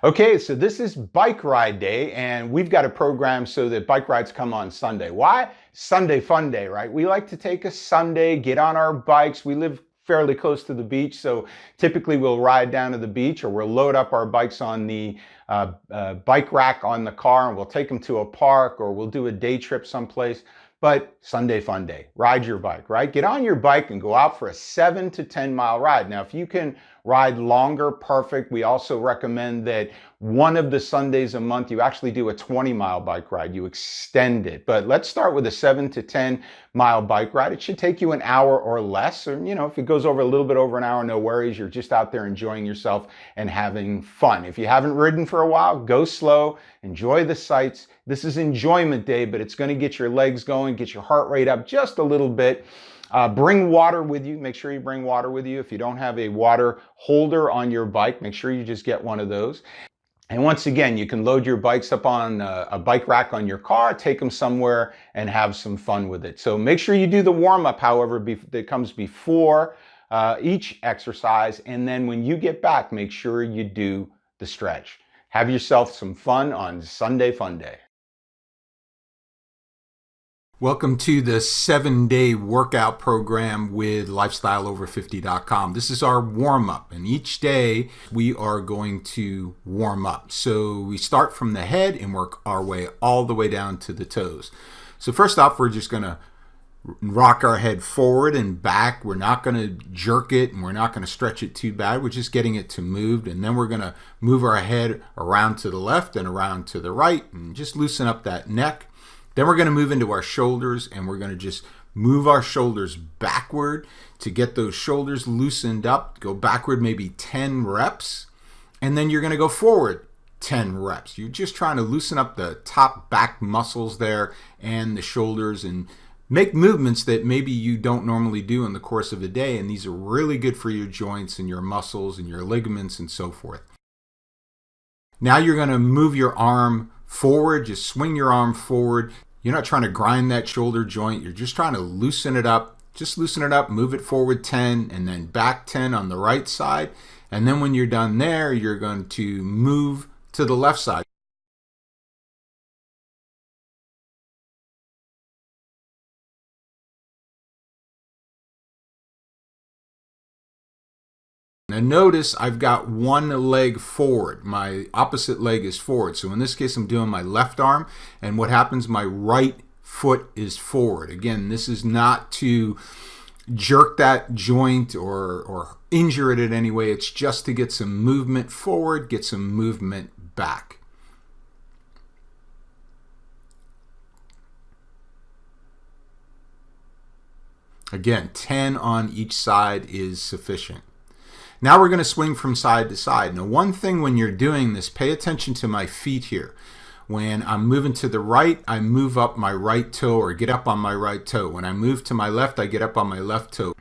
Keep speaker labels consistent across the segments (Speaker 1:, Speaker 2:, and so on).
Speaker 1: Okay, so this is bike ride day, and we've got a program so that bike rides come on Sunday. Why? Sunday Funday, right? We like to take a Sunday, get on our bikes. We live fairly close to the beach, so typically we'll ride down to the beach or we'll load up our bikes on the bike rack on the car and we'll take them to a park or we'll do a day trip someplace. But Sunday Funday, ride your bike, right? Get on your bike and go out for a 7 to 10 mile ride. Now, if you can ride longer, perfect. We also recommend that one of the Sundays a month, you actually do a 20-mile bike ride. You extend it. But let's start with a 7 to 10-mile bike ride. It should take you an hour or less. Or, if it goes over a little bit over an hour, no worries. You're just out there enjoying yourself and having fun. If you haven't ridden for a while, go slow, enjoy the sights. This is enjoyment day, but it's going to get your legs going, get your heart rate up just a little bit. Bring water with you. Make sure you bring water with you. If you don't have a water holder on your bike, make sure you just get one of those. And once again, you can load your bikes up on a bike rack on your car, take them somewhere and have some fun with it. So make sure you do the warm-up, however, that comes before each exercise. And then when you get back, make sure you do the stretch. Have yourself some fun on Sunday Funday.
Speaker 2: Welcome to the 7-day workout program with LifestyleOver50.com. This is our warm-up, and each day we are going to warm up. So we start from the head and work our way all the way down to the toes. So first off, we're just going to rock our head forward and back. We're not going to jerk it and we're not going to stretch it too bad. We're just getting it to move, and then we're going to move our head around to the left and around to the right and just loosen up that neck. Then we're going to move into our shoulders, and we're going to just move our shoulders backward to get those shoulders loosened up. Go backward maybe 10 reps, and then you're going to go forward 10 reps. You're just trying to loosen up the top back muscles there and the shoulders and make movements that maybe you don't normally do in the course of a day, and these are really good for your joints and your muscles and your ligaments and so forth. Now you're going to move your arm forward. Just swing your arm forward. You're not trying to grind that shoulder joint. You're just trying to loosen it up. Just loosen it up, move it forward 10 and then back 10 on the right side. And then when you're done there, you're going to move to the left side. Now notice I've got one leg forward. My opposite leg is forward. So in this case, I'm doing my left arm. And what happens, my right foot is forward. Again, this is not to jerk that joint or injure it in any way. It's just to get some movement forward, get some movement back. Again, 10 on each side is sufficient. Now we're going to swing from side to side. Now one thing when you're doing this, pay attention to my feet here. When I'm moving to the right, I move up my right toe or get up on my right toe. When I move to my left, I get up on my left toe.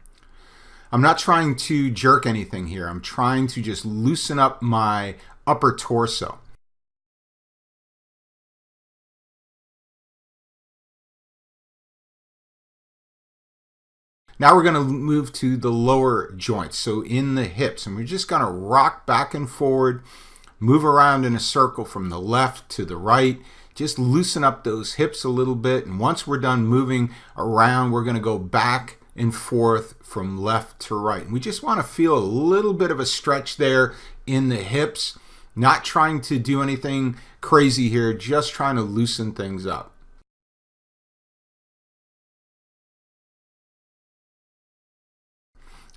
Speaker 2: I'm not trying to jerk anything here. I'm trying to just loosen up my upper torso. Now we're going to move to the lower joints, so in the hips, and we're just going to rock back and forward, move around in a circle from the left to the right, just loosen up those hips a little bit, and once we're done moving around, we're going to go back and forth from left to right. And we just want to feel a little bit of a stretch there in the hips, not trying to do anything crazy here, just trying to loosen things up.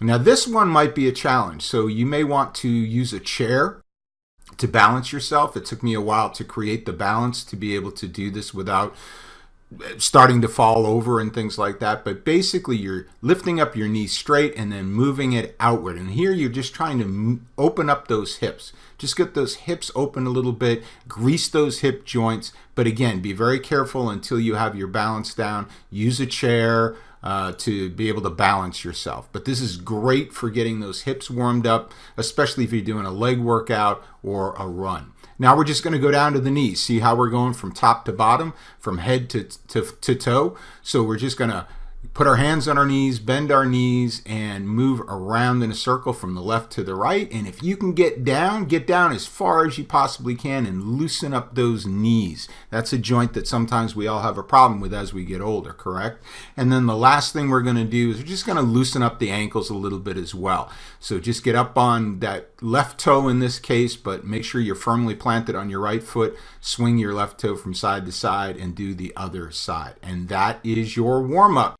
Speaker 2: Now this one might be a challenge, so you may want to use a chair to balance yourself. It took me a while to create the balance to be able to do this without starting to fall over and things like that. But basically you're lifting up your knee straight and then moving it outward. And here you're just trying to open up those hips. Just get those hips open a little bit, grease those hip joints. But again, be very careful until you have your balance down. Use a chair to be able to balance yourself. But this is great for getting those hips warmed up, especially if you're doing a leg workout or a run. Now we're just going to go down to the knees. See how we're going from top to bottom, from head to toe? So we're just going to put our hands on our knees, bend our knees, and move around in a circle from the left to the right. And if you can get down as far as you possibly can and loosen up those knees. That's a joint that sometimes we all have a problem with as we get older, correct? And then the last thing we're going to do is we're just going to loosen up the ankles a little bit as well. So just get up on that left toe in this case, but make sure you're firmly planted on your right foot. Swing your left toe from side to side and do the other side. And that is your warm-up.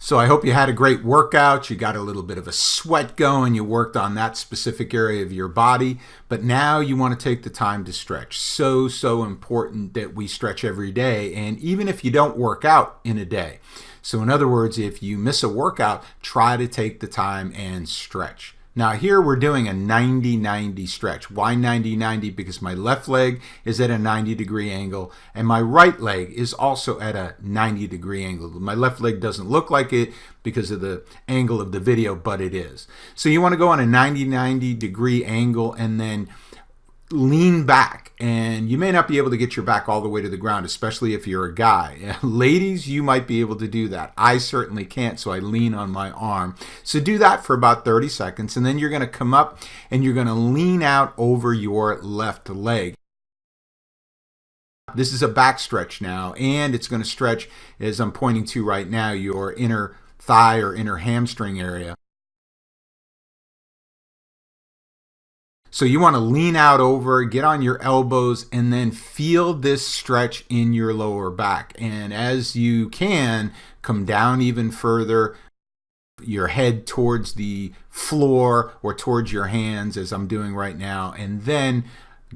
Speaker 2: So I hope you had a great workout. You got a little bit of a sweat going. You worked on that specific area of your body. But now you want to take the time to stretch. So important that we stretch every day. And even if you don't work out in a day. So in other words, if you miss a workout, try to take the time and stretch. Now here we're doing a 90-90 stretch. Why 90-90? Because my left leg is at a 90-degree angle and my right leg is also at a 90-degree angle. My left leg doesn't look like it because of the angle of the video, but it is. So you want to go on a 90-90 degree angle and then lean back, and you may not be able to get your back all the way to the ground, especially if you're a guy. Ladies, you might be able to do that. I certainly can't, so I lean on my arm. So do that for about 30 seconds, and then you're going to come up and you're going to lean out over your left leg. This is a back stretch now, and it's going to stretch, as I'm pointing to right now, your inner thigh or inner hamstring area. So you want to lean out over, get on your elbows, and then feel this stretch in your lower back. And as you can, come down even further, your head towards the floor or towards your hands, as I'm doing right now, and then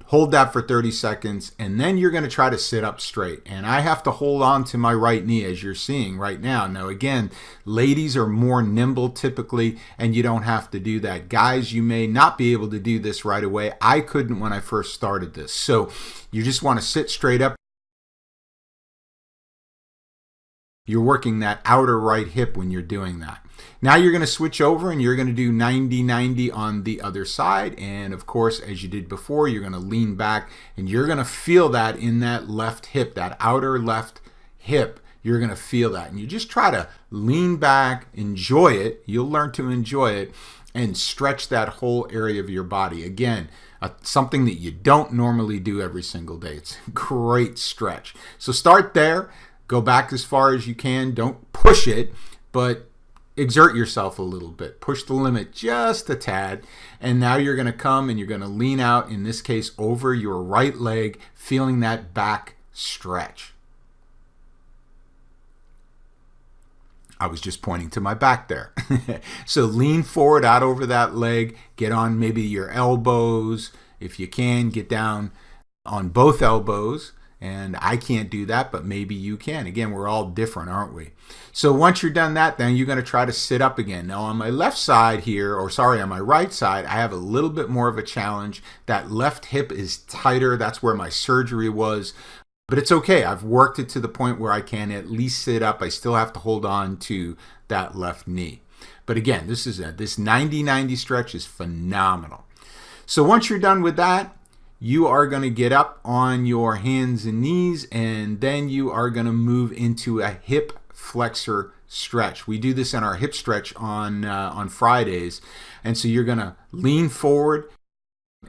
Speaker 2: hold that for 30 seconds, and then you're going to try to sit up straight. And I have to hold on to my right knee, as you're seeing right now. Now again, ladies are more nimble typically, and you don't have to do that. Guys, you may not be able to do this right away. I couldn't when I first started this. So you just want to sit straight up. You're working that outer right hip when you're doing that. Now you're going to switch over and you're going to do 90-90 on the other side. And of course, as you did before, you're going to lean back and you're going to feel that in that left hip, that outer left hip. You're going to feel that. And you just try to lean back, enjoy it. You'll learn to enjoy it and stretch that whole area of your body. Again, something that you don't normally do every single day. It's a great stretch. So start there. Go back as far as you can. Don't push it, but exert yourself a little bit. Push the limit just a tad. And now you're going to come and you're going to lean out, in this case, over your right leg, feeling that back stretch. I was just pointing to my back there. So lean forward out over that leg. Get on maybe your elbows. If you can, get down on both elbows. And I can't do that, but maybe you can. Again, we're all different, aren't we? So once you're done that, then you're going to try to sit up again. Now on my left side here, or sorry, on my right side, I have a little bit more of a challenge. That left hip is tighter. That's where my surgery was. But it's okay. I've worked it to the point where I can at least sit up. I still have to hold on to that left knee. But again, this 90-90 stretch is phenomenal. So once you're done with that, you are going to get up on your hands and knees, and then you are going to move into a hip flexor stretch. We do this in our hip stretch on Fridays. And so you're going to lean forward.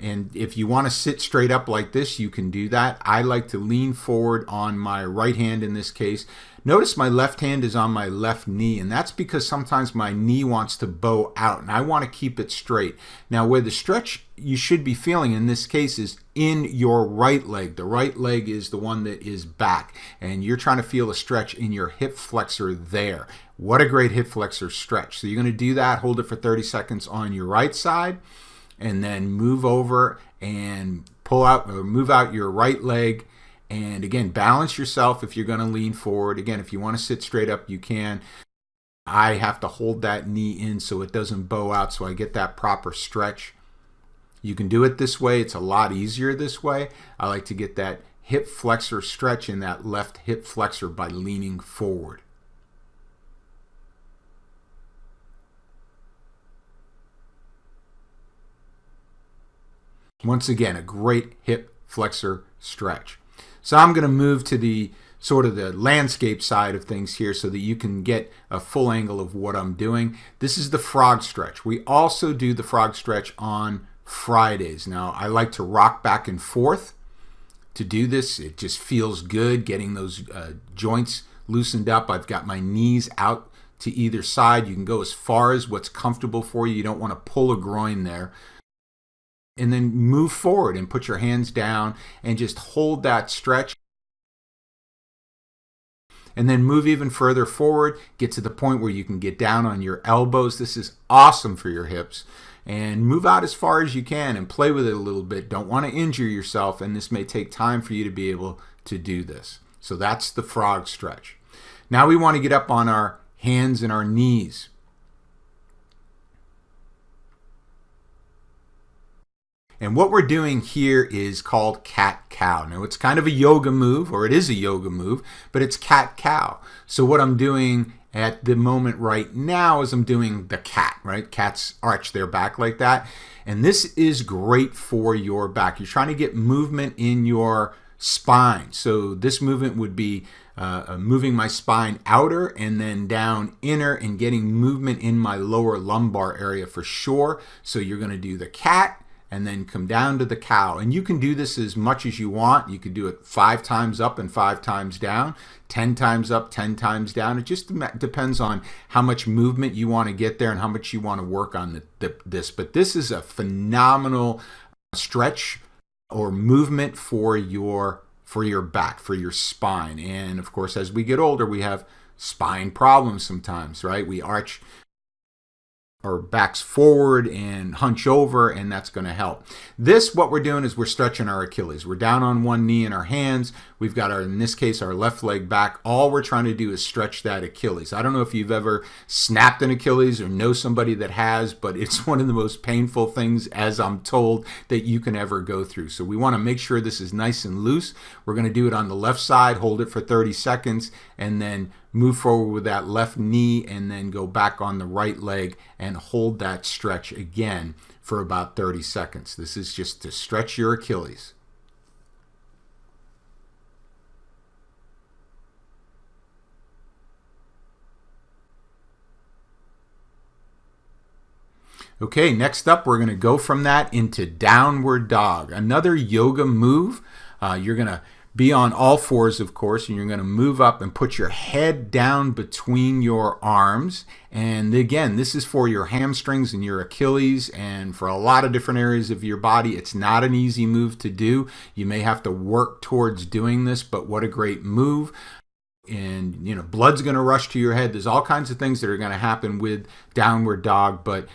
Speaker 2: And if you want to sit straight up like this, you can do that. I like to lean forward on my right hand in this case. Notice my left hand is on my left knee, and that's because sometimes my knee wants to bow out, and I want to keep it straight. Now, where the stretch you should be feeling in this case is in your right leg. The right leg is the one that is back, and you're trying to feel a stretch in your hip flexor there. What a great hip flexor stretch. So you're going to do that, hold it for 30 seconds on your right side, and then move over and pull out or move out your right leg. And again, balance yourself if you're going to lean forward. Again, if you want to sit straight up, you can. I have to hold that knee in so it doesn't bow out, so I get that proper stretch. You can do it this way. It's a lot easier this way. I like to get that hip flexor stretch in that left hip flexor by leaning forward. Once again, a great hip flexor stretch. So I'm going to move to the sort of the landscape side of things here so that you can get a full angle of what I'm doing. This is the frog stretch. We also do the frog stretch on Fridays. Now, I like to rock back and forth to do this. It just feels good getting those joints loosened up. I've got my knees out to either side. You can go as far as what's comfortable for you. You don't want to pull a groin there. And then move forward and put your hands down and just hold that stretch. And then move even further forward, get to the point where you can get down on your elbows. This is awesome for your hips. And move out as far as you can and play with it a little bit. Don't want to injure yourself, and this may take time for you to be able to do this. So that's the frog stretch. Now we want to get up on our hands and our knees. And what we're doing here is called cat-cow. Now, it's kind of a yoga move, or it is a yoga move, but it's cat-cow. So what I'm doing at the moment right now is I'm doing the cat, right? Cats arch their back like that. And this is great for your back. You're trying to get movement in your spine. So this movement would be moving my spine outer and then down inner and getting movement in my lower lumbar area for sure. So you're going to do the cat and then come down to the cow. And you can do this as much as you want. You could do it 5 times up and 5 times down, 10 times up, 10 times down. It just depends on how much movement you want to get there and how much you want to work on this. But this is a phenomenal stretch or movement for your back, for your spine. And of course, as we get older, we have spine problems sometimes, right? We arch our backs forward and hunch over, and that's going to help. This, what we're doing is we're stretching our Achilles. We're down on one knee in our hands. We've got in this case, our left leg back. All we're trying to do is stretch that Achilles. I don't know if you've ever snapped an Achilles or know somebody that has, but it's one of the most painful things, as I'm told, that you can ever go through. So we want to make sure this is nice and loose. We're going to do it on the left side, hold it for 30 seconds, and then move forward with that left knee and then go back on the right leg and hold that stretch again for about 30 seconds. This is just to stretch your Achilles. Okay, next up, we're going to go from that into downward dog. Another yoga move. You're going to be on all fours, of course, and you're going to move up and put your head down between your arms. And again, this is for your hamstrings and your Achilles and for a lot of different areas of your body. It's not an easy move to do. You may have to work towards doing this, but what a great move. And, blood's going to rush to your head. There's all kinds of things that are going to happen with downward dog, but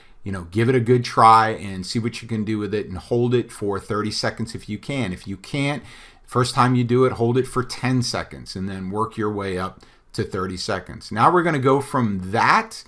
Speaker 2: give it a good try and see what you can do with it and hold it for 30 seconds if you can. If you can't, first time you do it, hold it for 10 seconds and then work your way up to 30 seconds. Now we're going to go from that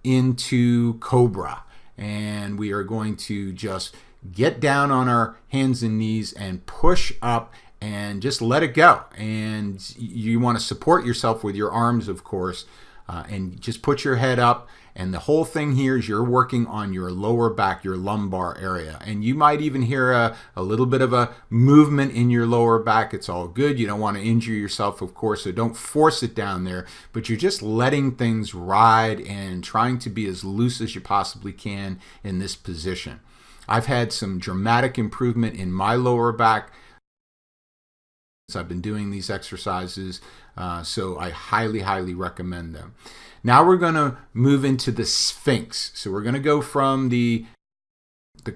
Speaker 2: into Cobra. And we are going to just get down on our hands and knees and push up and just let it go. And you want to support yourself with your arms, of course, and just put your head up. And the whole thing here is you're working on your lower back, your lumbar area. And you might even hear a little bit of a movement in your lower back. It's all good. You don't want to injure yourself, of course, so don't force it down there. But you're just letting things ride and trying to be as loose as you possibly can in this position. I've had some dramatic improvement in my lower back. I've been doing these exercises, so I highly, highly recommend them. Now we're going to move into the Sphinx. So we're going to go from the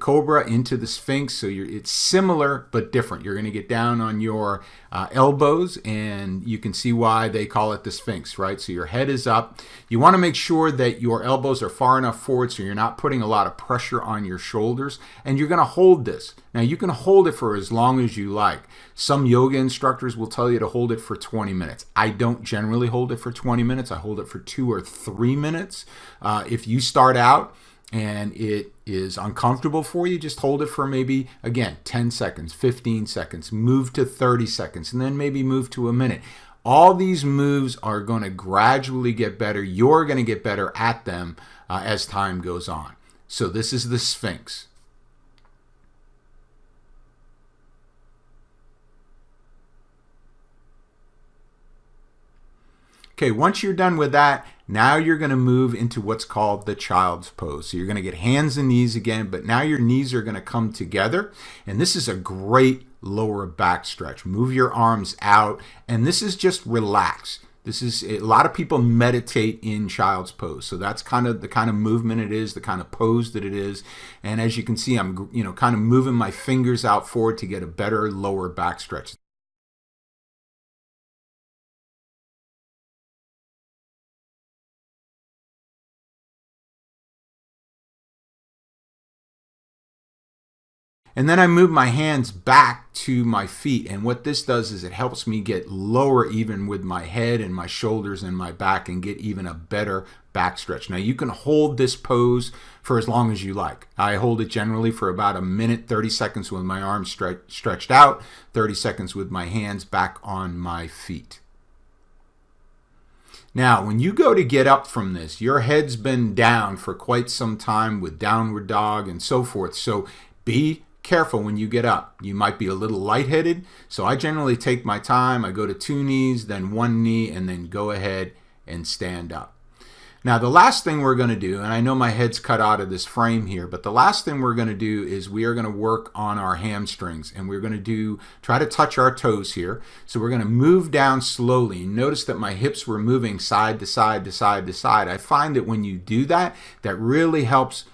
Speaker 2: Cobra into the Sphinx. So it's similar but different. You're going to get down on your elbows, and you can see why they call it the Sphinx, right? So your head is up. You want to make sure that your elbows are far enough forward so you're not putting a lot of pressure on your shoulders, and you're going to hold this. Now you can hold it for as long as you like. Some yoga instructors will tell you to hold it for 20 minutes. I don't generally hold it for 20 minutes. I hold it for 2 or 3 minutes. If you start out and it is uncomfortable for you, just hold it for maybe, again, 10 seconds, 15 seconds, move to 30 seconds, and then maybe move to a minute. All these moves are going to gradually get better. You're going to get better at them as time goes on. So this is the Sphinx. Okay, once you're done with that, now you're going to move into what's called the child's pose. So you're going to get hands and knees again, but now your knees are going to come together. And this is a great lower back stretch. Move your arms out, and this is just relax. This is, a lot of people meditate in child's pose. So that's kind of the kind of movement it is, the kind of pose that it is. And as you can see, I'm kind of moving my fingers out forward to get a better lower back stretch. And then I move my hands back to my feet. And what this does is it helps me get lower even with my head and my shoulders and my back and get even a better back stretch. Now you can hold this pose for as long as you like. I hold it generally for about a minute, 30 seconds with my arms stretched out, 30 seconds with my hands back on my feet. Now, when you go to get up from this, your head's been down for quite some time with downward dog and so forth. So be careful when you get up. You might be a little lightheaded. So I generally take my time. I go to 2 knees, then 1 knee, and then go ahead and stand up. Now, the last thing we're going to do, and I know my head's cut out of this frame here, but the last thing we're going to do is we are going to work on our hamstrings, and we're going to try to touch our toes here. So we're going to move down slowly. Notice that my hips were moving side to side to side to side. I find that when you do that, that really helps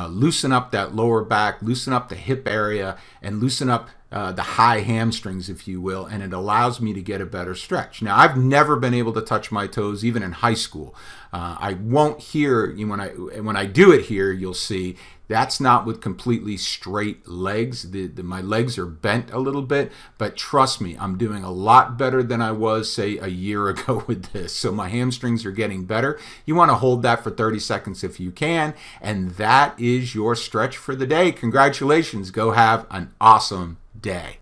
Speaker 2: loosen up that lower back, loosen up the hip area, and loosen up the high hamstrings, if you will, and it allows me to get a better stretch. Now, I've never been able to touch my toes, even in high school. I won't hear, when I do it here, you'll see that's not with completely straight legs. My legs are bent a little bit, but trust me, I'm doing a lot better than I was, say, a year ago with this. So my hamstrings are getting better. You want to hold that for 30 seconds if you can, and that is your stretch for the day. Congratulations. Go have an awesome day.